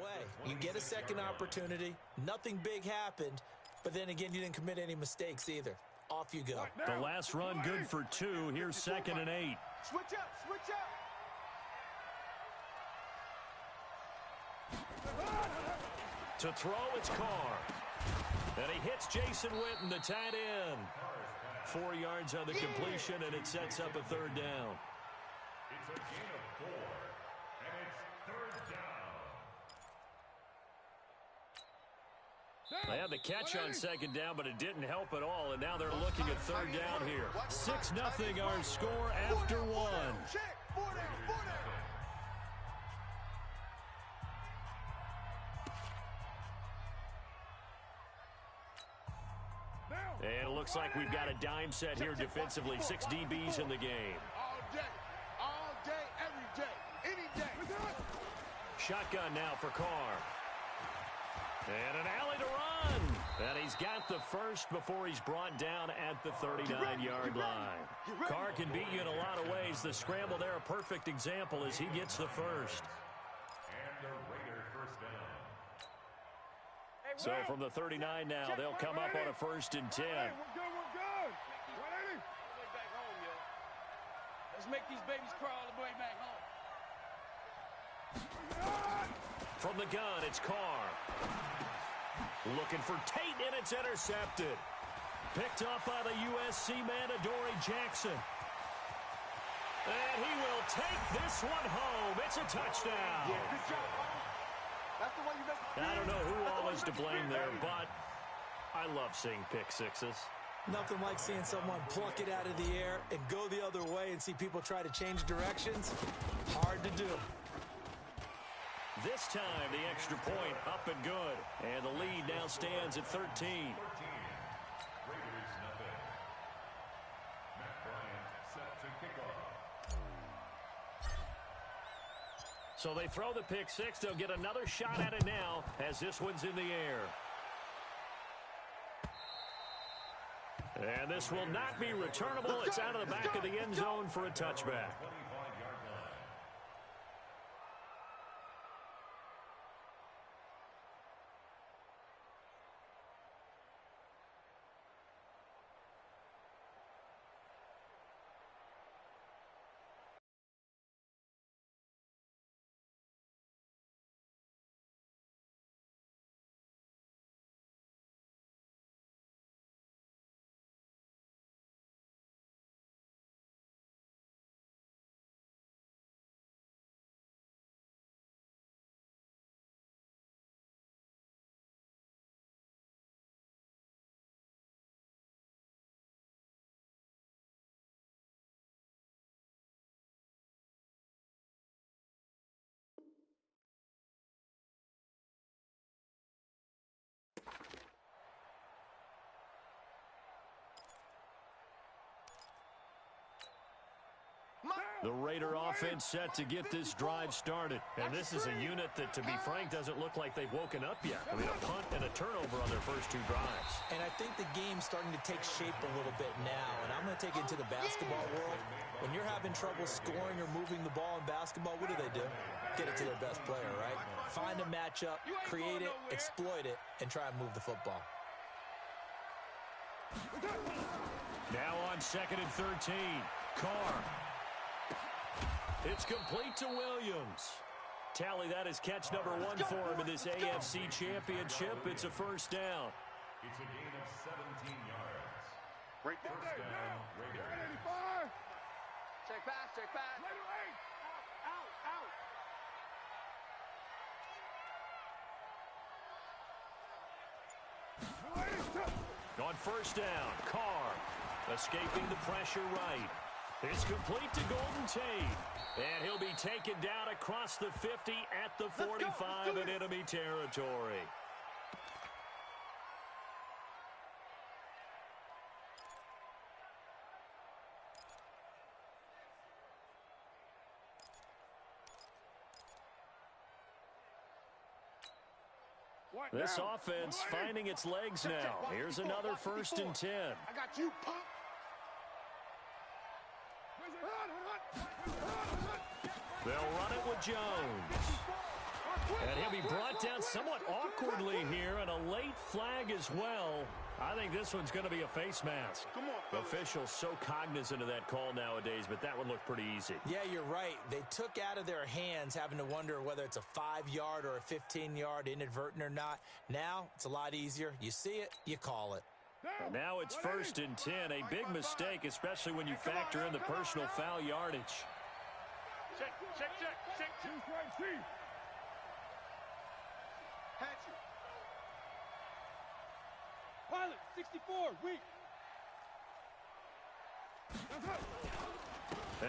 way. You get a second opportunity. Nothing big happened, but then again, you didn't commit any mistakes either. Off you go. The last run good for 2. Here's 2nd and 8. Switch up, switch up. To throw, it's Carr. And he hits Jason Witten, the tight end. 4 yards on the completion, and it sets up a 3rd down. It's a gain of 4, and it's 3rd down. They had the catch on 2nd down, but it didn't help at all, and now they're looking at 3rd down here. 6-0 our score after 1. And it looks like we've got a dime set here defensively. 6 DBs in the game. All day, every day, any day. Shotgun now for Carr. And an alley to run. And he's got the first before he's brought down at the 39-yard line. Carr can beat you in a lot of ways. The scramble there, a perfect example as he gets the first. And the Raider first down. So from the 39 now, they'll come up on a 1st and 10. We're good, we're good. Back home, yo. Let's make these babies crawl all the way back home. From the gun, it's Carr. Looking for Tate, and it's intercepted. Picked off by the USC man, Adoree Jackson. And he will take this one home. It's a touchdown. Yeah, good job, that's the way you make it. I don't know who all is to blame there, but I love seeing pick sixes. Nothing like seeing someone pluck it out of the air and go the other way and see people try to change directions. Hard to do. This time, the extra point up and good. And the lead now stands at 13. Raiders nothing. Matt Bryant set to kick off. So they throw the pick six. They'll get another shot at it now as this one's in the air. And this will not be returnable. It's out of the back of the end zone for a touchback. 25-yard line. The Raider offense set to get this drive started. And this is a unit that, to be frank, doesn't look like they've woken up yet. I mean, a punt and a turnover on their first two drives. And I think the game's starting to take shape a little bit now. And I'm going to take it into the basketball world. When you're having trouble scoring or moving the ball in basketball, what do? Get it to their best player, right? Find a matchup, create it, exploit it, and try and move the football. Now on 2nd and 13. Carr. It's complete to Williams. Tally, that is catch number 1 for him in this AFC Championship. It's a first down. It's a gain of 17 yards. Right there. First down, Raiders. Check pass, check pass. Out. On first down, Carr escaping the pressure right. It's complete to Golden Tate. And he'll be taken down across the 50 at the 45 in enemy territory. This offense finding its legs now. Here's another 1st and 10. I got you, punk. They'll run it with Jones. And he'll be brought down somewhat awkwardly here, and a late flag as well. I think this one's going to be a face mask. Officials so cognizant of that call nowadays, but that one looked pretty easy. Yeah, you're right. They took out of their hands having to wonder whether it's a 5-yard or a 15-yard, inadvertent or not. Now, it's a lot easier. You see it, you call it. And now it's 1st and 10, a big mistake, especially when you factor in the personal foul yardage. Check. Choose right, see. Hatchet. Pilot, 64, weak.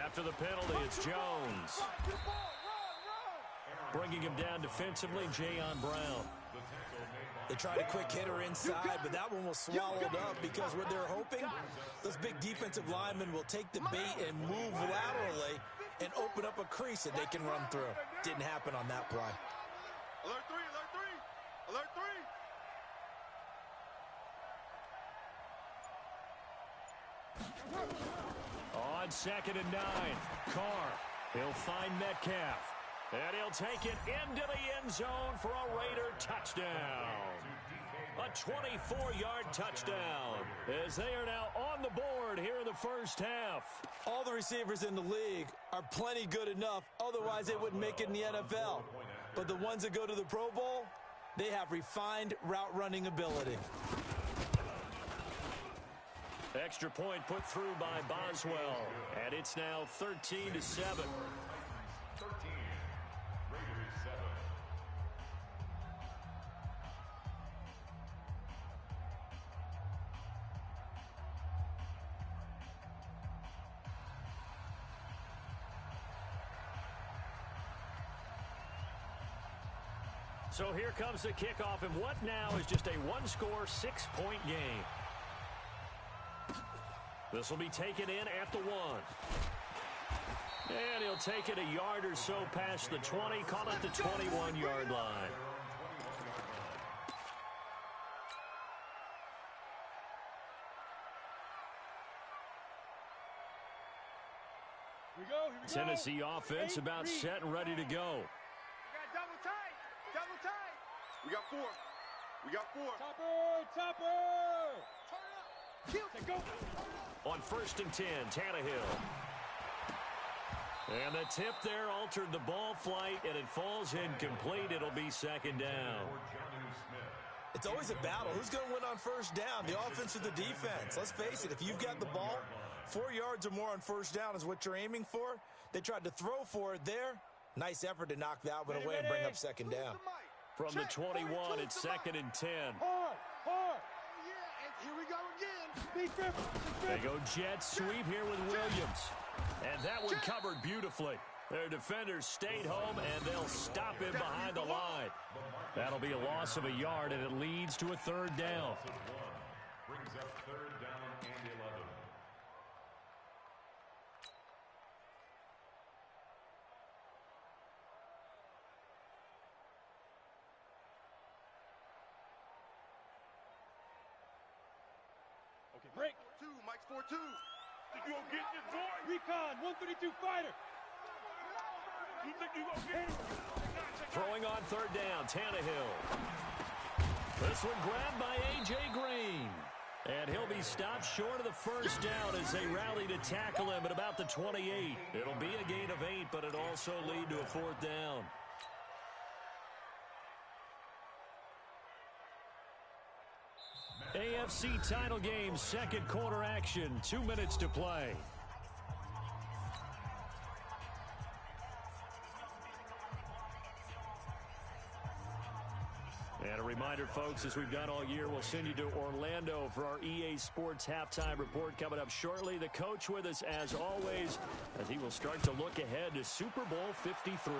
After the penalty, it's Jones. Bringing him down defensively, Jayon Brown. They tried a quick hitter inside, but that one was swallowed up because what they're hoping, those big defensive linemen will take the bait and move laterally and open up a crease that they can run through. Didn't happen on that play. Alert 3, alert 3, alert 3. On 2nd and 9, Carr. He'll find Metcalf. And he'll take it into the end zone for a Raider touchdown. A 24-yard touchdown as they are now on the board here in the first half. All the receivers in the league are plenty good enough. Otherwise, they wouldn't make it in the NFL. But the ones that go to the Pro Bowl, they have refined route running ability. Extra point put through by Boswell. And it's now 13-7. 13. Raiders 7. So here comes the kickoff, and what now is just a one-score, 6-point game. This will be taken in at the 1. And he'll take it a yard or so past the 20, call it the 21-yard line. Here we go. Tennessee offense about set and ready to go. We got double tight. We got 4. Topper. Turn up. Go. On 1st and 10, Tannehill. And the tip there altered the ball flight, and it falls incomplete. It'll be 2nd down. It's always a battle. Who's going to win on 1st down, the offense or the defense? Let's face it, if you've got the ball, 4 yards or more on 1st down is what you're aiming for. They tried to throw for it there. Nice effort to knock that one away and bring up 2nd down. From the 21, it's 2nd and 10. Hard. Here we go again. They go jet sweep here with Williams. And that one covered beautifully. Their defenders stayed home, and they'll stop him behind the line. That'll be a loss of a yard, and it leads to a 3rd down. Brings up 3rd down and 11. Okay, break. 4-2, Mike's 4-2. Think you gonna get this, boy? Recon, 132 fighter. You think you gonna get it? Throwing on 3rd down, Tannehill. This one grabbed by A.J. Green. And he'll be stopped short of the 1st down as they rally to tackle him at about the 28. It'll be a gain of 8, but it'll also lead to a 4th down. AFC title game, 2nd quarter action, 2 minutes to play. And a reminder, folks, as we've done all year, we'll send you to Orlando for our EA Sports halftime report coming up shortly. The coach with us, as always, as he will start to look ahead to Super Bowl 53.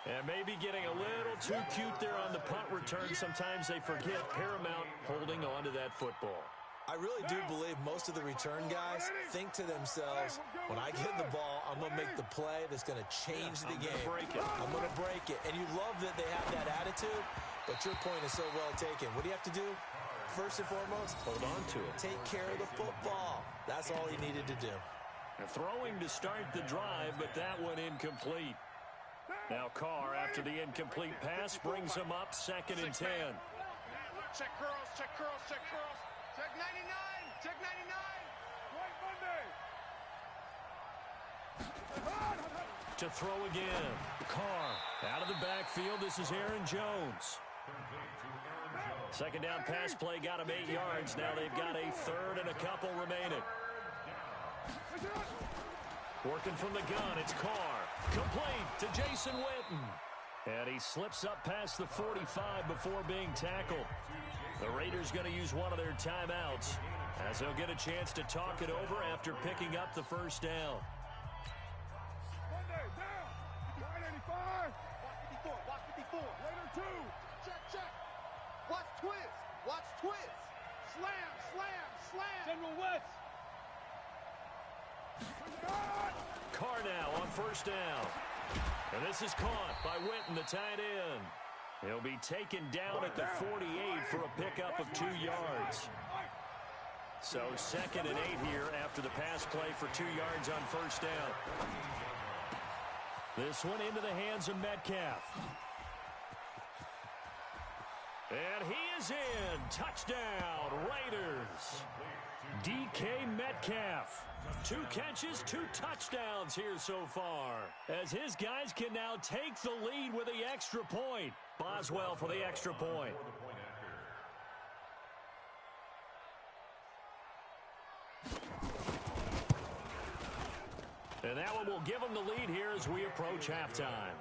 And maybe getting a little too cute there on the punt return. Sometimes they forget paramount holding on to that football. I really do believe most of the return guys think to themselves, when I get the ball, I'm going to make the play that's going to change the game. I'm going to break it. And you love that they have that attitude, but your point is so well taken. What do you have to do? First and foremost, hold on to it. Take care of the football. That's all he needed to do. Throwing to start the drive, but that one incomplete. Now Carr, after the incomplete pass, brings him up 2nd and 10. Check curls, check curls, check curls. Check 99, check 99. White Monday. To throw again. Carr out of the backfield. This is Aaron Jones. Second down pass play got him 8 yards. Now they've got a 3rd and a couple remaining. Working from the gun, it's Carr. Complete to Jason Witten. And he slips up past the 45 before being tackled. The Raiders going to use one of their timeouts as they'll get a chance to talk it over after picking up the first down. Monday, down. 185. Watch 54, watch 54. Later 2. Check, check. Watch twist. Watch twist. Slam, slam, slam. General West. Carr now on first down. And this is caught by Witten to tie it in. He'll be taken down at the 48 for a pickup of 2 yards. So 2nd and 8 here after the pass play for 2 yards on first down. This one into the hands of Metcalf. And he is in. Touchdown, Raiders. DK Metcalf. 2 catches, 2 touchdowns here so far, as his guys can now take the lead with the extra point. Boswell for the extra point. And that one will give them the lead here as we approach halftime.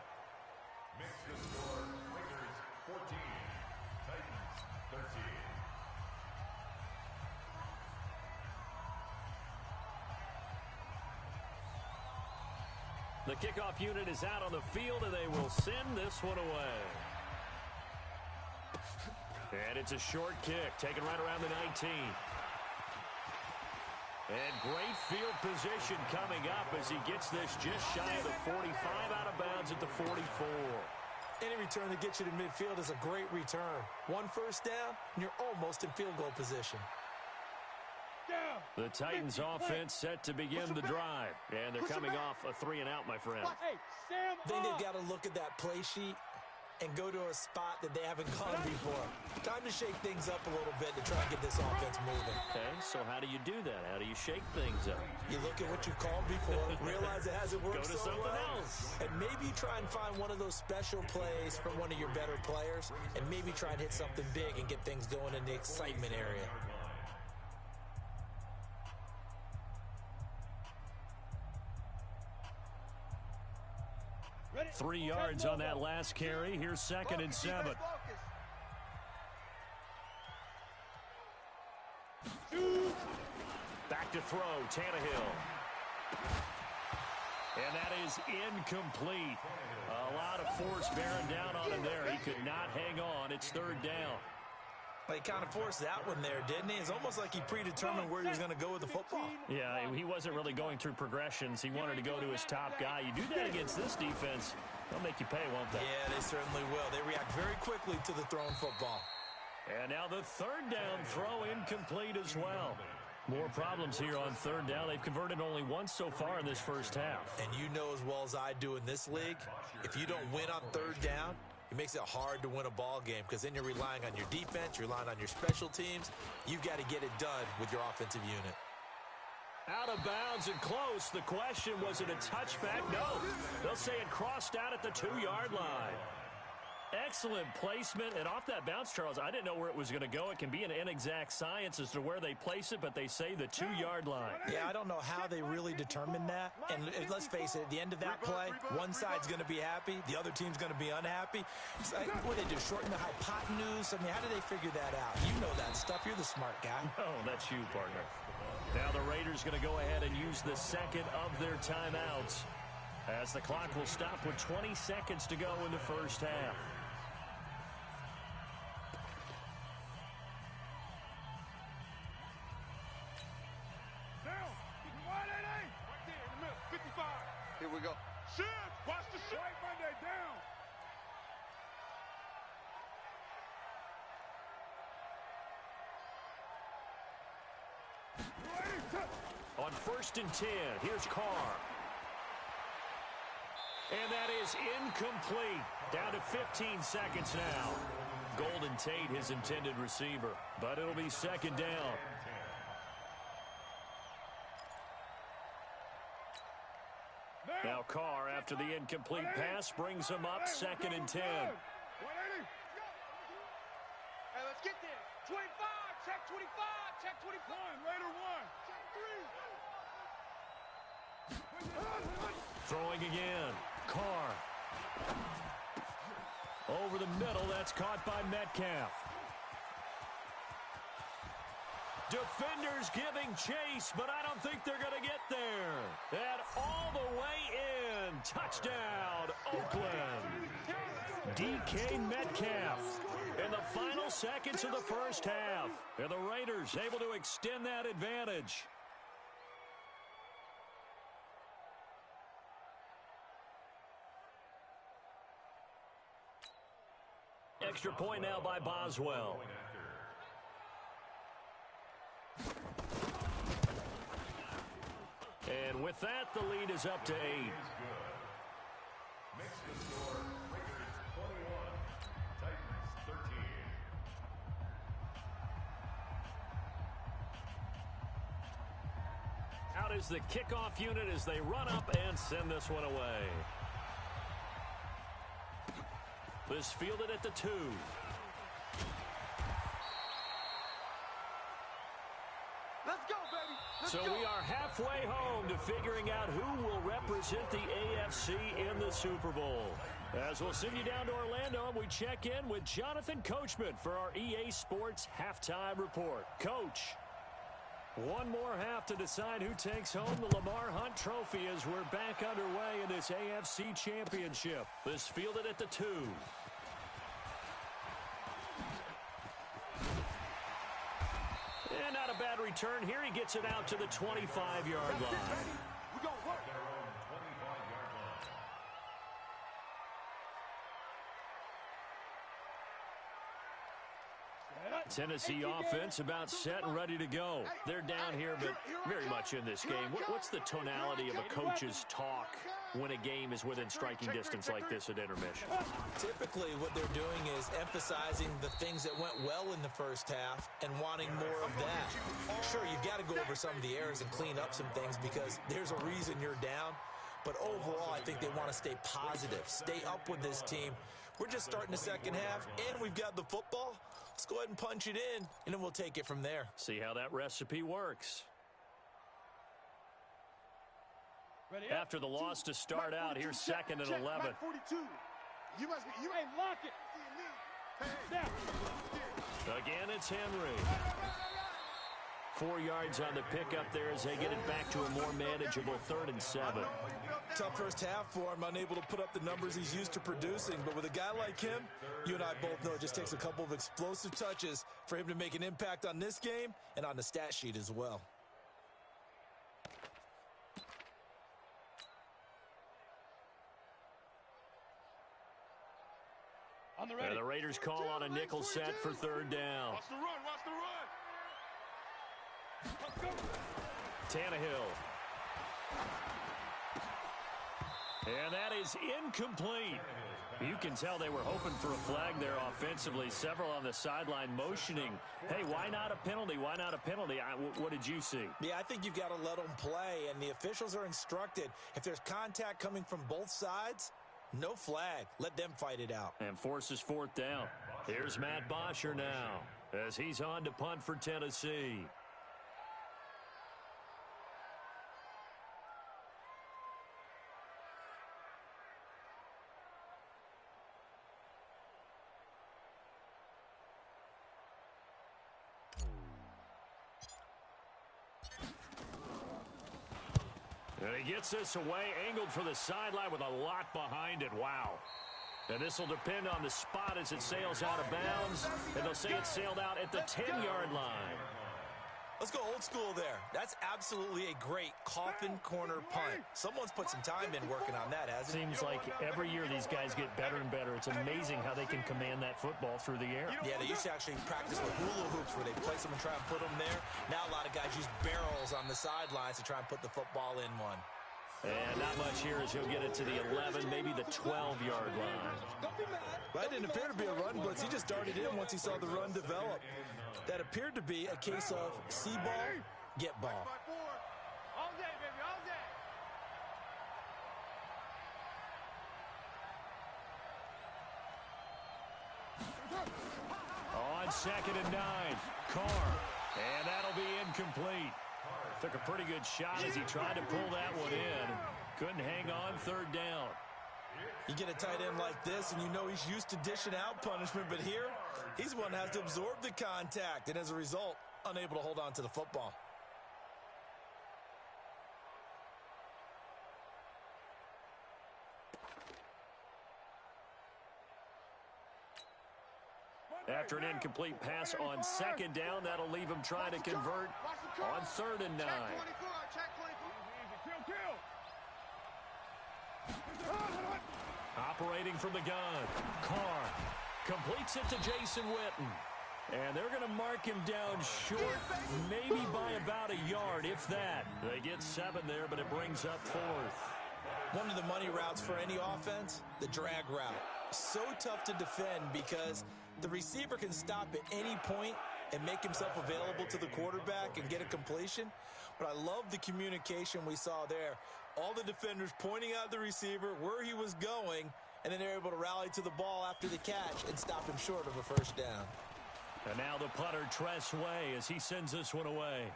Raiders 14, Titans 13. The kickoff unit is out on the field, and they will send this one away. And it's a short kick, taken right around the 19. And great field position coming up as he gets this just shy of the 45, out of bounds at the 44. Any return that gets you to midfield is a great return. 1 first down, and you're almost in field goal position. The Titans offense set to begin the drive. And they're coming off a 3 and out, my friend. I think they've got to look at that play sheet and go to a spot that they haven't gone before. Time to shake things up a little bit to try and get this offense moving. Okay, so how do you do that? How do you shake things up? You look at what you called before, realize it hasn't worked Go to so something well, else. and maybe try and find one of those special plays from one of your better players, and maybe try and hit something big and get things going in the excitement area. 3 yards on that last carry. Here's 2nd and 7. Back to throw, Tannehill. And that is incomplete. A lot of force bearing down on him there. He could not hang on. It's 3rd down. Well, he kind of forced that one there, didn't he? It's almost like he predetermined where he was going to go with the football. Yeah, he wasn't really going through progressions. He wanted to go to his top guy. You do that against this defense, they'll make you pay, won't they? Yeah, they certainly will. They react very quickly to the thrown football. And now the 3rd down throw incomplete as well. More problems here on 3rd down. They've converted only once so far in this first half. And you know as well as I do in this league, if you don't win on 3rd down, it makes it hard to win a ball game because then you're relying on your defense, you're relying on your special teams. You've got to get it done with your offensive unit. Out of bounds and close. The question, was it a touchback? No. They'll say it crossed out at the 2-yard line. Excellent placement. And off that bounce, Charles, I didn't know where it was going to go. It can be an inexact science as to where they place it, but they say the 2-yard line. Yeah, I don't know how they really determined that. And let's face it, at the end of that play, one side's going to be happy, the other team's going to be unhappy. It's like, what do they do, shorten the hypotenuse? I mean, how do they figure that out? You know that stuff. You're the smart guy. Oh, that's you, partner. Now the Raiders going to go ahead and use the 2nd of their timeouts as the clock will stop with 20 seconds to go in the first half. Here we go. Shift! Watch the shift! White Monday down! On 1st and 10, here's Carr. And that is incomplete. Down to 15 seconds now. Golden Tate, his intended receiver. But it'll be 2nd down. Now Carr, after the incomplete pass, brings him up 2nd and 10. Hey, let's get there. 25, check 25, check 25. Raider 1. Throwing again. Carr. Over the middle, that's caught by Metcalf. Defenders giving chase, but I don't think they're going to get there. And all the way in. Touchdown, Oakland. DK Metcalf in the final seconds of the first half. And the Raiders able to extend that advantage. Extra point now by Boswell. And with that, the lead is up to 8. Makes the score Raiders 21, Titans 13. Out is the kickoff unit as they run up and send this one away. This fielded at the 2. Let's go, baby. Let's So go. we are halfway home to figuring out who will represent the AFC in the Super Bowl. As we'll send you down to Orlando, and we check in with Jonathan Coachman for our EA Sports Halftime Report. Coach, one more half to decide who takes home the Lamar Hunt Trophy as we're back underway in this AFC Championship. This fielded at the 2. And not a bad return here. He gets it out to the 25-yard line. We're going to work. Their own 25-yard line. Tennessee offense about set and ready to go. They're down here, but very much in this game. What's the tonality of a coach's talk when a game is within striking distance like this at intermission? Typically, what they're doing is emphasizing the things that went well in the first half and wanting more of that. Sure, you've got to go over some of the errors and clean up some things because there's a reason you're down. But overall, I think they want to stay positive, stay up with this team. We're just starting the second half, and we've got the football. Let's go ahead and punch it in, and then we'll take it from there. See how that recipe works. After the loss to start out, here's 2nd and 11. 42. You ain't lock it. Again, it's Henry. 4 yards on the pickup there as they get it back to a more manageable 3rd and 7. Tough first half for him, unable to put up the numbers he's used to producing. But with a guy like him, you and I both know it just takes a couple of explosive touches for him to make an impact on this game and on the stat sheet as well. On the And the Raiders call on a nickel set for 3rd down. Watch the run, watch the run. Let's go. Tannehill. And that is incomplete. You can tell they were hoping for a flag there offensively. Several on the sideline motioning. Hey, why not a penalty? Why not a penalty? What did you see? Yeah, I think you've got to let them play, and the officials are instructed. If there's contact coming from both sides, no flag. Let them fight it out. And forces 4th down. Here's Matt Bosher now as he's on to punt for Tennessee. And he gets this away, angled for the sideline with a lot behind it. Wow. And this will depend on the spot as it sails out of bounds. And they'll say it sailed out at the 10-yard line. Let's go old school there. That's absolutely a great coffin corner punt. Someone's put some time in working on that, hasn't it? Seems like every year these guys get better and better. It's amazing how they can command that football through the air. Yeah, they used to actually practice with hula hoops where they place them and try and put them there. Now a lot of guys use barrels on the sidelines to try and put the football in one. And not much here as he'll get it to the 11, maybe the 12-yard line. That didn't appear to be a run blitz. He just darted in once he saw the run develop. That appeared to be a case of see ball, get ball. All day, baby, all day. On 2nd and 9, Carr. And that'll be incomplete. Took a pretty good shot as he tried to pull that one in. Couldn't hang on 3rd down. You get a tight end like this, and you know he's used to dishing out punishment, but here, he's the one that has to absorb the contact, and as a result, unable to hold on to the football. After an incomplete pass on 2nd down, that'll leave him trying to convert on 3rd and 9. Operating from the gun, Carr completes it to Jason Witten. And they're going to mark him down short, maybe by about a yard, if that. They get 7 there, but it brings up 4th. One of the money routes for any offense, the drag route. So tough to defend because the receiver can stop at any point and make himself available to the quarterback and get a completion. But I love the communication we saw there. All the defenders pointing out the receiver, where he was going, and then they're able to rally to the ball after the catch and stop him short of a 1st down. And now the punter, Tress Way, as he sends this one away.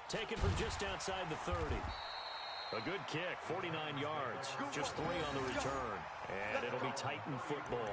Taken from just outside the 30. A good kick, 49 yards, just 3 on the return. And it'll be Titan football.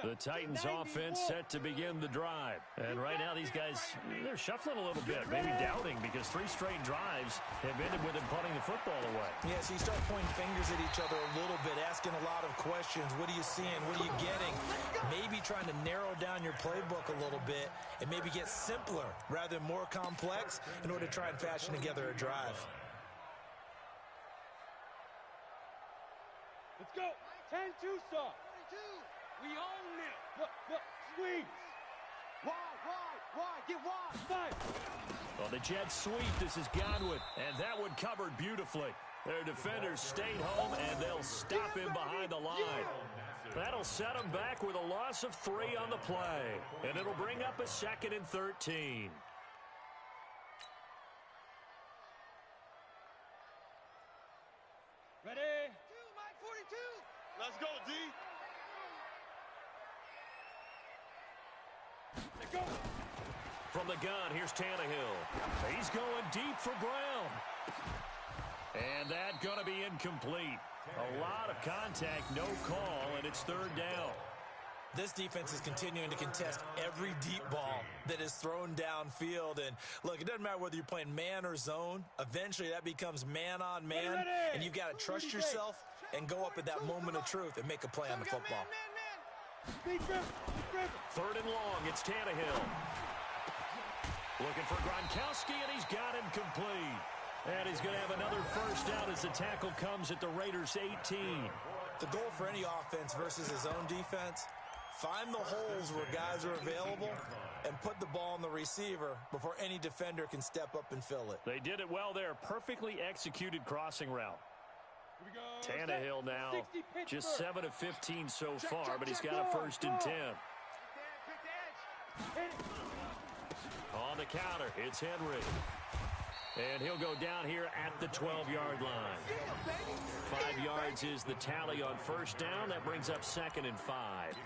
The Titans offense set to begin the drive. And right now these guys, they're shuffling a little bit, maybe doubting because 3 straight drives have ended with them punting the football away. Yeah, so you start pointing fingers at each other a little bit, asking a lot of questions. What are you seeing? What are you getting? Maybe trying to narrow down your playbook a little bit and maybe get simpler rather than more complex in order to try and fashion together a drive. Let's go. 10-2 stop. We own it. Look, squeeze. Wide, get wide. Fight. On the jet sweep, this is Godwin, and that one covered beautifully. Their defenders stayed home, and they'll stop him behind the line. That'll set him back with a loss of 3 on the play, and it'll bring up a 2nd and 13. Ready? 42. Let's go, D. From the gun, here's Tannehill. He's going deep for Brown. And that's going to be incomplete. A lot of contact, no call, and it's 3rd down. This defense is continuing to contest every deep ball that is thrown downfield. And, look, it doesn't matter whether you're playing man or zone. Eventually, that becomes man-on-man, and you've got to trust yourself and go up at that moment of truth and make a play on the football. 3rd and long, it's Tannehill. Looking for Gronkowski, and he's got him complete. And he's going to have another 1st down as the tackle comes at the Raiders' 18. The goal for any offense versus his own defense, find the holes where guys are available and put the ball on the receiver before any defender can step up and fill it. They did it well there. Perfectly executed crossing route. Tannehill now just 7 of 15 so far, but he's got a 1st and 10. On the counter, it's Henry. And he'll go down here at the 12-yard line. 5 yards is the tally on 1st down. That brings up 2nd and 5.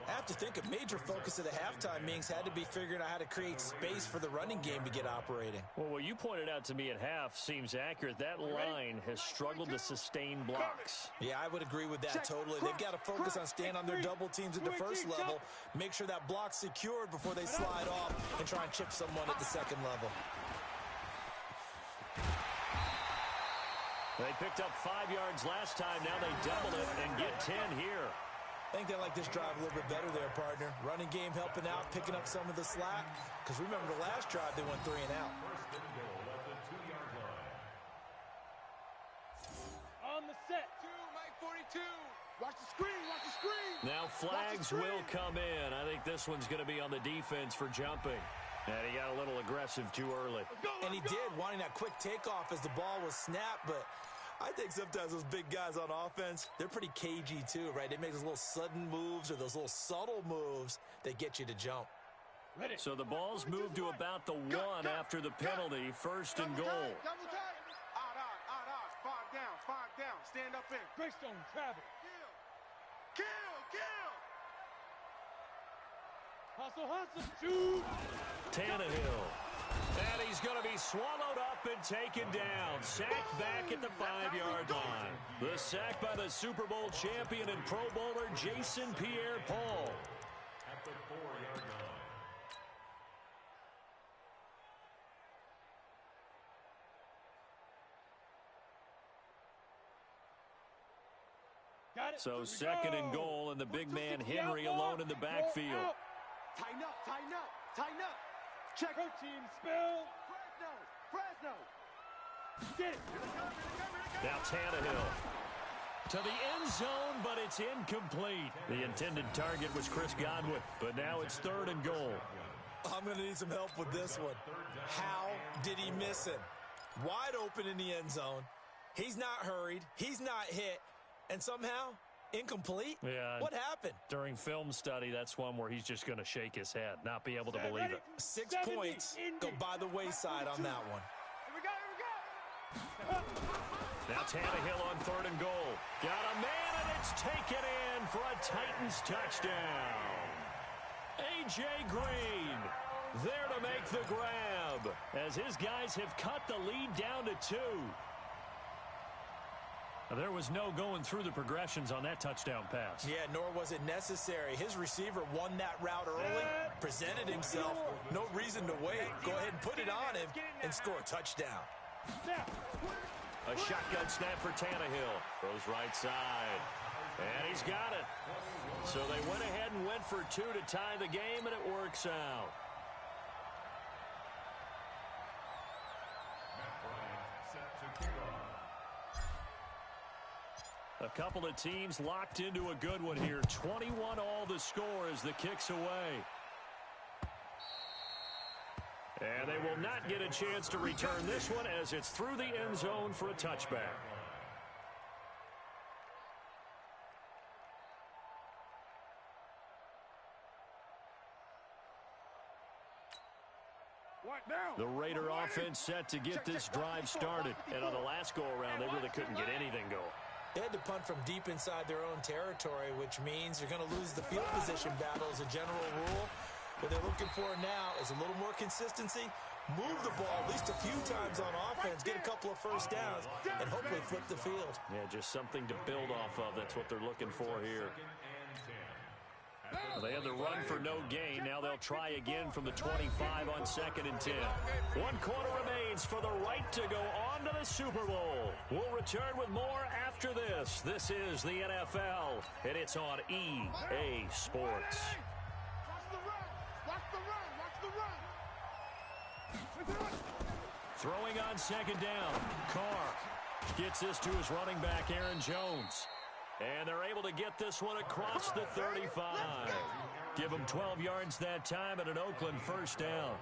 I have to think a major focus of the halftime meetings had to be figuring out how to create space for the running game to get operating. Well, what you pointed out to me at half seems accurate. That line has struggled to sustain blocks. Yeah, I would agree with that totally. They've got to focus on staying on their double teams at the first level, make sure that block's secured before they slide off and try and chip someone at the second level. They picked up 5 yards last time. Now they double it and get 10 here. I think they like this drive a little bit better there, partner. Running game helping out, picking up some of the slack. Because remember the last drive, they went 3 and out. First and goal at the 2-yard line. On the set. 2, Mike 42. Watch the screen, watch the screen. Now flags will come in. I think this one's going to be on the defense for jumping. And he got a little aggressive too early. And he did, wanting that quick takeoff as the ball was snapped, but I think sometimes those big guys on offense, they're pretty cagey too, right? They make those little sudden moves or those little subtle moves that get you to jump. Ready. So the ball's moved to about the 1 after the penalty. First and goal. Double tight. Odd. 5 down. Stand up in. Greystone, travel. Kill. Hustle. Shoot. Tannehill. And he's going to be swallowed up and taken down. Sacked back at the 5-yard line. The sack by the Super Bowl champion and Pro Bowler Jason Pierre-Paul. At the 4-yard line. Got it. So second and goal, and the big man Henry alone in the backfield. Tighten up. Check. Protein spill. Fresno. Get it. Now Tannehill to the end zone, but it's incomplete. The intended target was Chris Godwin, but now it's third and goal. I'm going to need some help with this one. How did he miss him? Wide open in the end zone. He's not hurried. He's not hit. And somehow, incomplete? Yeah. What happened? During film study, that's one where he's just going to shake his head, not be able to believe it. 6 points go by the wayside on that one. Here we go. Now Tannehill on third and goal. Got a man, and it's taken in for a Titans touchdown. A.J. Green there to make the grab as his guys have cut the lead down to 2. There was no going through the progressions on that touchdown pass. Yeah, nor was it necessary. His receiver won that route early, presented himself. No reason to wait. Go ahead and put it on him and score a touchdown. A shotgun snap for Tannehill. Throws right side. And he's got it. So they went ahead and went for 2 to tie the game, and it works out. Matt Bryant set to kick off. A couple of teams locked into a good one here. 21 all the score as the kick's away. And they will not get a chance to return this one as it's through the end zone for a touchback. The Raider offense set to get this drive started. And on the last go-around, they really couldn't get anything going. They had to punt from deep inside their own territory, which means you're going to lose the field position battle as a general rule. What they're looking for now is a little more consistency, move the ball at least a few times on offense, get a couple of first downs, and hopefully flip the field. Yeah, just something to build off of. That's what they're looking for here. Well, they had the run for no gain. Now they'll try again from the 25 on 2nd and 10. 1 quarter remains for the right to go on to the Super Bowl. We'll return with more after this. This is the NFL, and it's on EA Sports. Watch the run. Throwing on 2nd down. Carr gets this to his running back, Aaron Jones. And they're able to get this one across the 35. Give him 12 yards that time and an Oakland first down.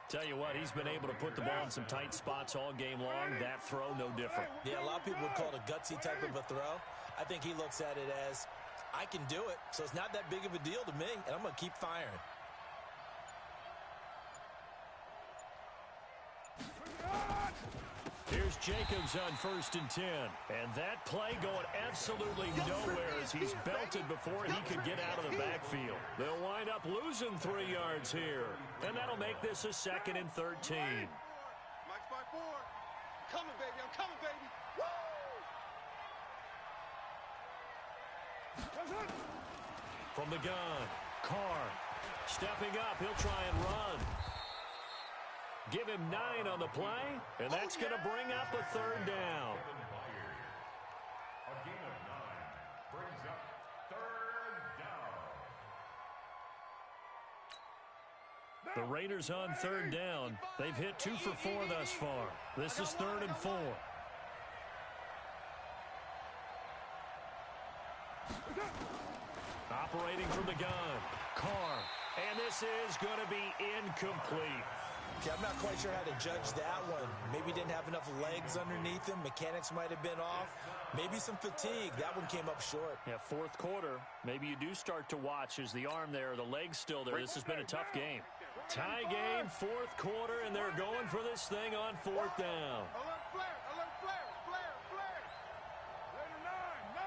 Tell you what, he's been able to put the ball in some tight spots all game long. That throw, no different. Yeah, a lot of people would call it a gutsy type of a throw. I think he looks at it as, I can do it, so it's not that big of a deal to me, and I'm going to keep firing. Here's Jacobs on 1st and 10. And that play going absolutely nowhere as he's belted before he could get out of the backfield. They'll wind up losing 3 yards here. And that'll make this a 2nd and 13. Mike's by 4. Coming, baby. I'm coming, baby. Woo! From the gun, Carr stepping up. He'll try and run. Give him 9 on the play, and that's going to bring up a 3rd down. A gain of 9 brings up 3rd down. The Raiders on 3rd down. They've hit 2 for 4 thus far. This is 3rd and 4. Operating from the gun, Carr. And this is going to be incomplete. Okay, I'm not quite sure how to judge that one. Maybe didn't have enough legs underneath him. Mechanics might have been off. Maybe some fatigue. That one came up short. Yeah, 4th quarter. Maybe you do start to watch as the arm there, the leg's still there. This has been a tough game. Tie game, 4th quarter, and they're going for this thing on 4th down. Alert flare, alert flare, flare, flare. Later 9.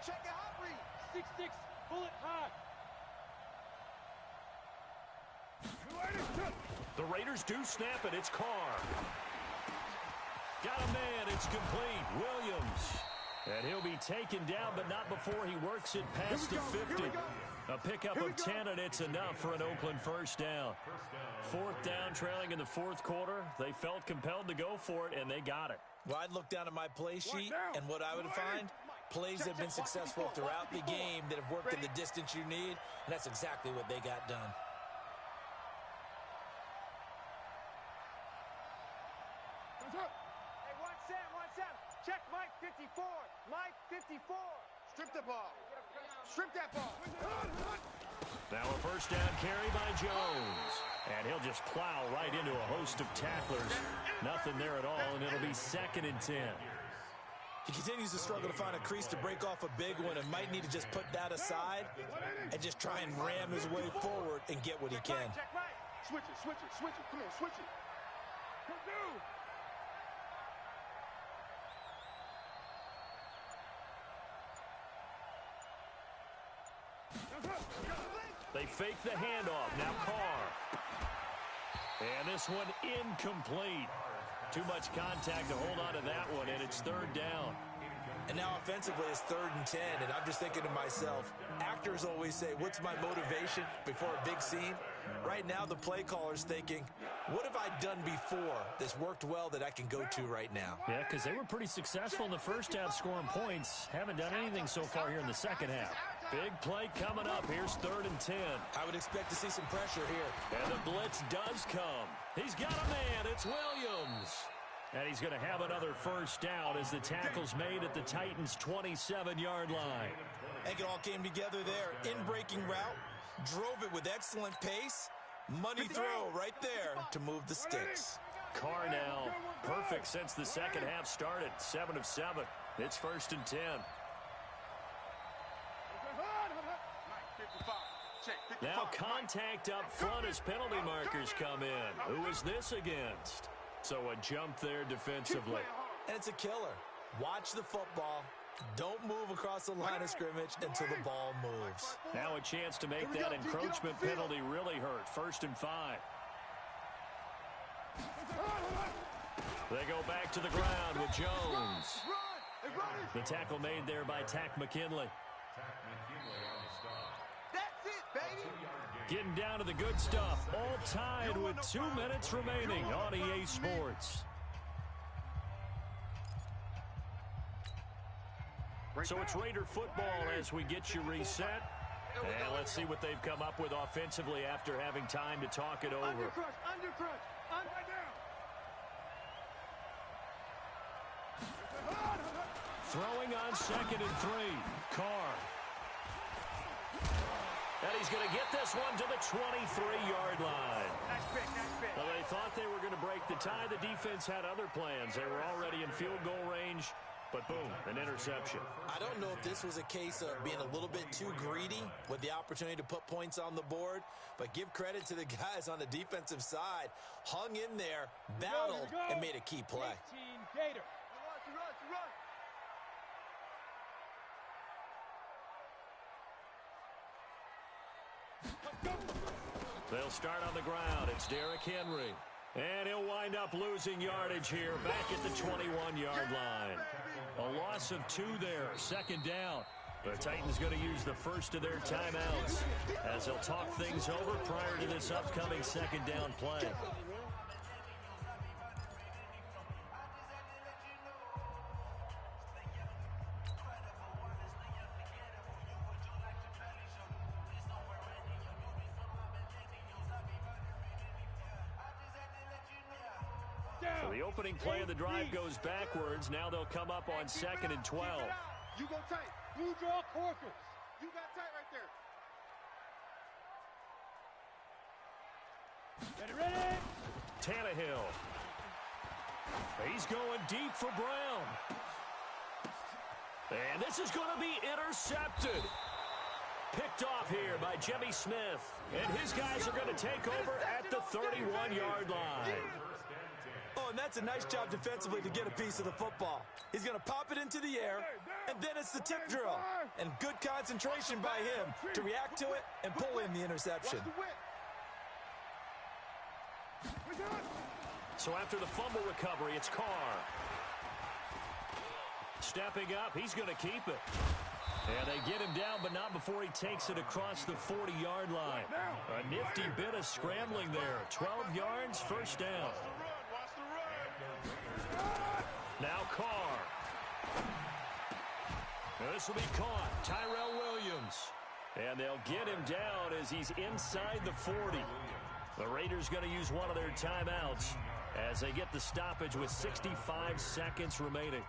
Check your hot read. 6-6, bullet high. The Raiders do snap it. It's Carr. Got a man. It's complete. Williams. And he'll be taken down, but not before he works it past the 50. A pickup of 10, and it's enough for an Oakland 1st down. 4th down, trailing in the 4th quarter. They felt compelled to go for it, and they got it. Well, I'd look down at my play sheet, and what I would find, plays that have been successful throughout the game that have worked in the distance you need, and that's exactly what they got done. Hey, watch Sam. Check Mike 54. Mike 54. Strip the ball. Strip that ball. Now a 1st down carry by Jones. And he'll just plow right into a host of tacklers. Nothing there at all, and it'll be 2nd and 10. He continues to struggle to find a crease to break off a big one and might need to just put that aside and just try and ram his way forward and get what he can. Check right. Switch it. Come on, switch it. They fake the handoff. Now Carr. And this one incomplete. Too much contact to hold on to that one, and it's 3rd down. And now offensively it's 3rd and 10, and I'm just thinking to myself, actors always say, what's my motivation before a big scene? Right now the play caller's thinking, what have I done before that's worked well that I can go to right now? Yeah, because they were pretty successful in the 1st half scoring points. Haven't done anything so far here in the 2nd half. Big play coming up. Here's 3rd and 10. I would expect to see some pressure here. And the blitz does come. He's got a man. It's Williams. And he's going to have another 1st down as the tackle's made at the Titans' 27-yard line. I think it all came together there. In-breaking route, drove it with excellent pace. Money throw right there to move the sticks. Carr now perfect since the 2nd half started. 7 of 7. It's 1st and 10. Now contact up front as penalty markers come in. Who is this against? So a jump there defensively. And it's a killer. Watch the football. Don't move across the line of scrimmage until the ball moves. Now a chance to make that encroachment penalty really hurt. 1st and 5. They go back to the ground with Jones. The tackle made there by Tack McKinley. That's it, baby. Getting down to the good stuff. All tied with 2 minutes remaining on EA Sports. So it's Raider football as we get you reset. And let's see what they've come up with offensively after having time to talk it over. Undercrush. Throwing on 2nd and 3. Carr. And he's going to get this one to the 23-yard line. Nice pick. Well, they thought they were going to break the tie. The defense had other plans. They were already in field goal range. But boom, an interception. I don't know if this was a case of being a little bit too greedy with the opportunity to put points on the board, but give credit to the guys on the defensive side. Hung in there, battled, and made a key play. 18 Gator. They'll start on the ground. It's Derrick Henry. And he'll wind up losing yardage here back at the 21-yard line. A loss of 2 there, second down. The Titans going to use the first of their timeouts as they'll talk things over prior to this upcoming second down play. So the opening play of the drive goes backwards. Now they'll come up on 2nd and 12. You go tight. You draw corkers. You got tight right there. Ready? Tannehill. He's going deep for Brown. And this is going to be intercepted. Picked off here by Jimmy Smith. And his guys are going to take over at the 31-yard line. Oh, and that's a nice job defensively to get a piece of the football. He's going to pop it into the air, and then it's the tip drill. And good concentration by him to react to it and pull in the interception. So after the fumble recovery, it's Carr. Stepping up, he's going to keep it. And they get him down, but not before he takes it across the 40-yard line. A nifty bit of scrambling there. 12 yards, first down. Now Carr. This will be caught. Tyrell Williams. And they'll get him down as he's inside the 40. The Raiders going to use one of their timeouts as they get the stoppage with 65 seconds remaining.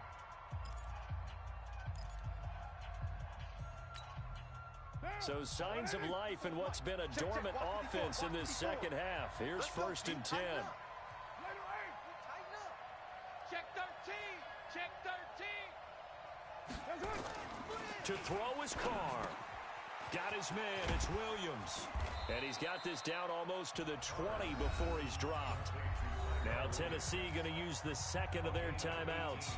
So signs of life in what's been a dormant offense in this second half. Here's 1st and 10. Check 13. Check 13. To throw is Carr. Got his man. It's Williams. And he's got this down almost to the 20 before he's dropped. Now Tennessee going to use the second of their timeouts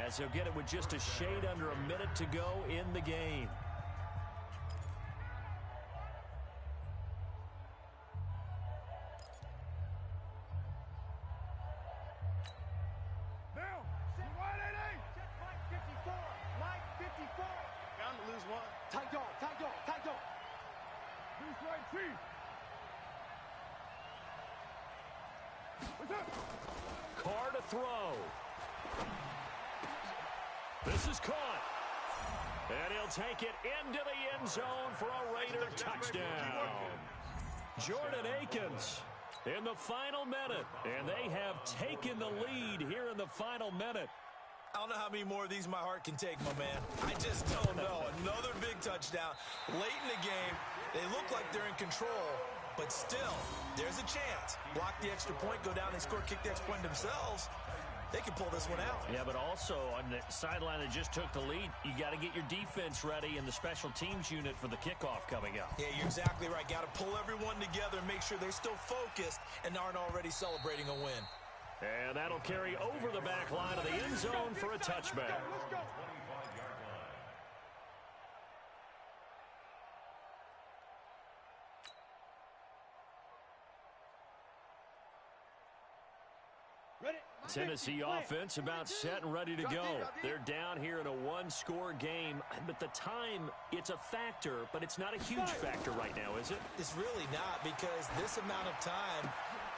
as they'll get it with just a shade under a minute to go in the game. Carr to throw. This is caught. And he'll take it into the end zone for a Raider touchdown. Jordan Akins in the final minute. And they have taken the lead here in the final minute. I don't know how many more of these my heart can take, my man. I just don't know. Another big touchdown. Late in the game, they look like they're in control, but still, there's a chance. Block the extra point, go down and score, kick the extra point themselves. They can pull this one out. Yeah, but also on the sideline that just took the lead, you got to get your defense ready and the special teams unit for the kickoff coming up. Yeah, you're exactly right. Got to pull everyone together and make sure they're still focused and aren't already celebrating a win. And that'll carry over the back line of the end zone for a touchback. Tennessee offense about set and ready to go. They're down here in a one-score game, but the time, it's a factor, but it's not a huge factor right now, is it? It's really not, because this amount of time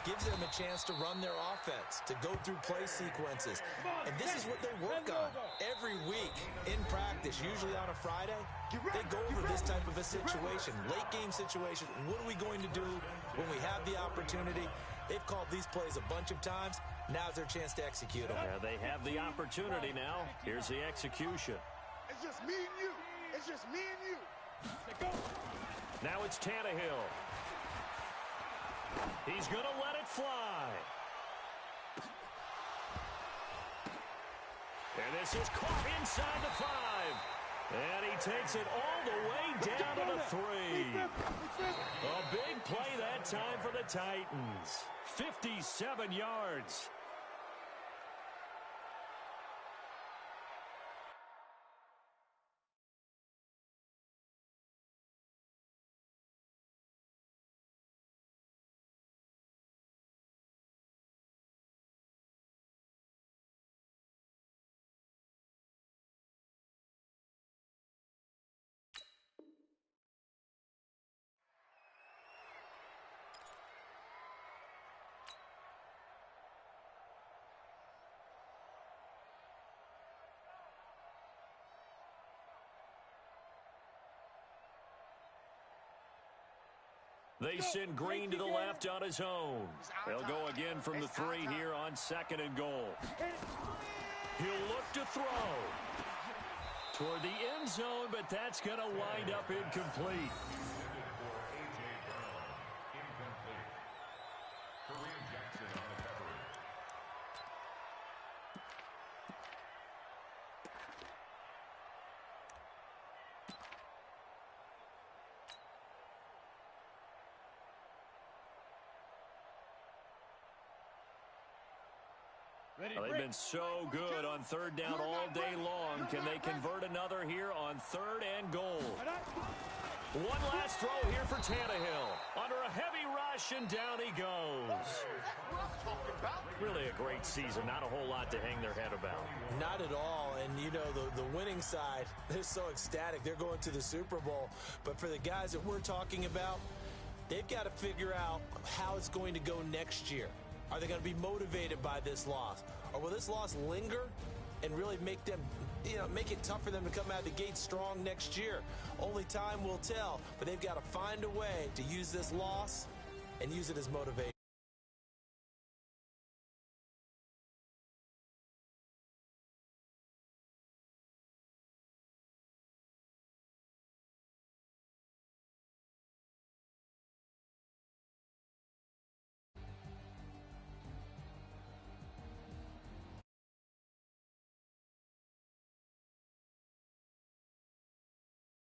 gives them a chance to run their offense, to go through play sequences. And this is what they work on every week in practice, usually on a Friday. They go over this type of a situation, late game situation. What are we going to do when we have the opportunity? They've called these plays a bunch of times. Now's their chance to execute them. Yeah, they have the opportunity now. Here's the execution. It's just me and you. It's just me and you. Now it's Tannehill. He's going to let it fly. And this is caught inside the 5. And he takes it all the way down to the 3. A big play that time for the Titans. 57 yards. They send Green to the left on his own. They'll go again from the 3 here on 2nd and goal. He'll look to throw toward the end zone, but that's going to wind up incomplete. Well, they've been so good on 3rd down all day long. Can they convert another here on 3rd and goal? One last throw here for Tannehill. Under a heavy rush, and down he goes. Really a great season. Not a whole lot to hang their head about. Not at all. And, you know, the winning side, they're so ecstatic. They're going to the Super Bowl. But for the guys that we're talking about, they've got to figure out how it's going to go next year. Are they going to be motivated by this loss? Or will this loss linger and really make them, make it tough for them to come out of the gate strong next year? Only time will tell, but they've got to find a way to use this loss and use it as motivation.